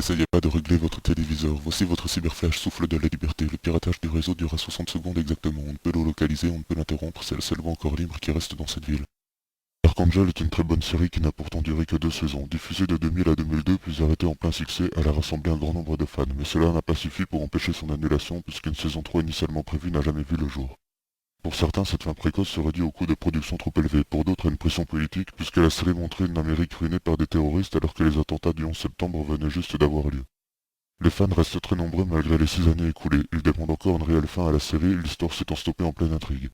N'essayez pas de régler votre téléviseur. Voici votre cyberflash souffle de la liberté. Le piratage du réseau dure à 60 secondes exactement. On ne peut le localiser, on ne peut l'interrompre, c'est la seule voie encore libre qui reste dans cette ville. Archangel est une très bonne série qui n'a pourtant duré que 2 saisons. Diffusée de 2000 à 2002 puis arrêtée en plein succès, elle a rassemblé un grand nombre de fans. Mais cela n'a pas suffi pour empêcher son annulation puisqu'une saison 3 initialement prévue n'a jamais vu le jour. Pour certains, cette fin précoce serait due au coût de production trop élevé, pour d'autres à une pression politique, puisque la série montrait une Amérique ruinée par des terroristes alors que les attentats du 11 septembre venaient juste d'avoir lieu. Les fans restent très nombreux malgré les 6 années écoulées, ils demandent encore une réelle fin à la série, l'histoire s'étant stoppée en pleine intrigue.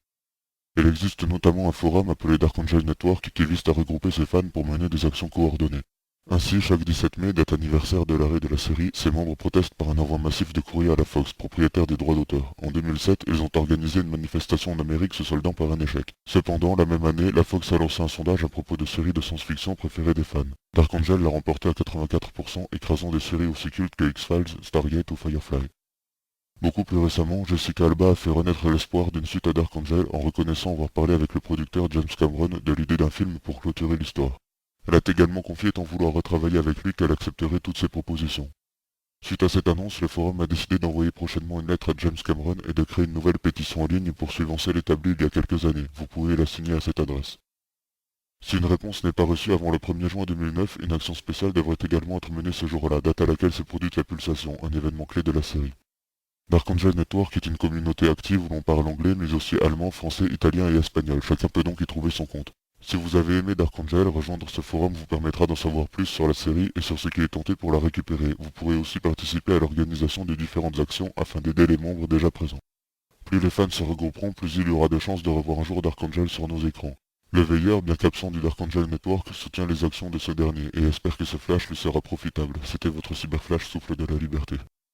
Il existe notamment un forum appelé Dark Angel Network qui vise à regrouper ses fans pour mener des actions coordonnées. Ainsi, chaque 17 mai, date anniversaire de l'arrêt de la série, ses membres protestent par un envoi massif de courrier à la Fox, propriétaire des droits d'auteur. En 2007, ils ont organisé une manifestation en Amérique se soldant par un échec. Cependant, la même année, la Fox a lancé un sondage à propos de séries de science-fiction préférées des fans. Dark Angel l'a remporté à 84%, écrasant des séries aussi cultes que X-Files, Stargate ou Firefly. Beaucoup plus récemment, Jessica Alba a fait renaître l'espoir d'une suite à Dark Angel en reconnaissant avoir parlé avec le producteur James Cameron de l'idée d'un film pour clôturer l'histoire. Elle a également confié en vouloir retravailler avec lui qu'elle accepterait toutes ses propositions. Suite à cette annonce, le forum a décidé d'envoyer prochainement une lettre à James Cameron et de créer une nouvelle pétition en ligne poursuivant celle établie il y a quelques années. Vous pouvez la signer à cette adresse. Si une réponse n'est pas reçue avant le 1er juin 2009, une action spéciale devrait également être menée ce jour-là, date à laquelle s'est produite la pulsation, un événement clé de la série. Dark Angel Network est une communauté active où l'on parle anglais mais aussi allemand, français, italien et espagnol. Chacun peut donc y trouver son compte. Si vous avez aimé Dark Angel, rejoindre ce forum vous permettra d'en savoir plus sur la série et sur ce qui est tenté pour la récupérer. Vous pourrez aussi participer à l'organisation de différentes actions afin d'aider les membres déjà présents. Plus les fans se regrouperont, plus il y aura de chances de revoir un jour Dark Angel sur nos écrans. Le veilleur, bien qu'absent du Dark Angel Network, soutient les actions de ce dernier et espère que ce flash lui sera profitable. C'était votre cyberflash souffle de la liberté.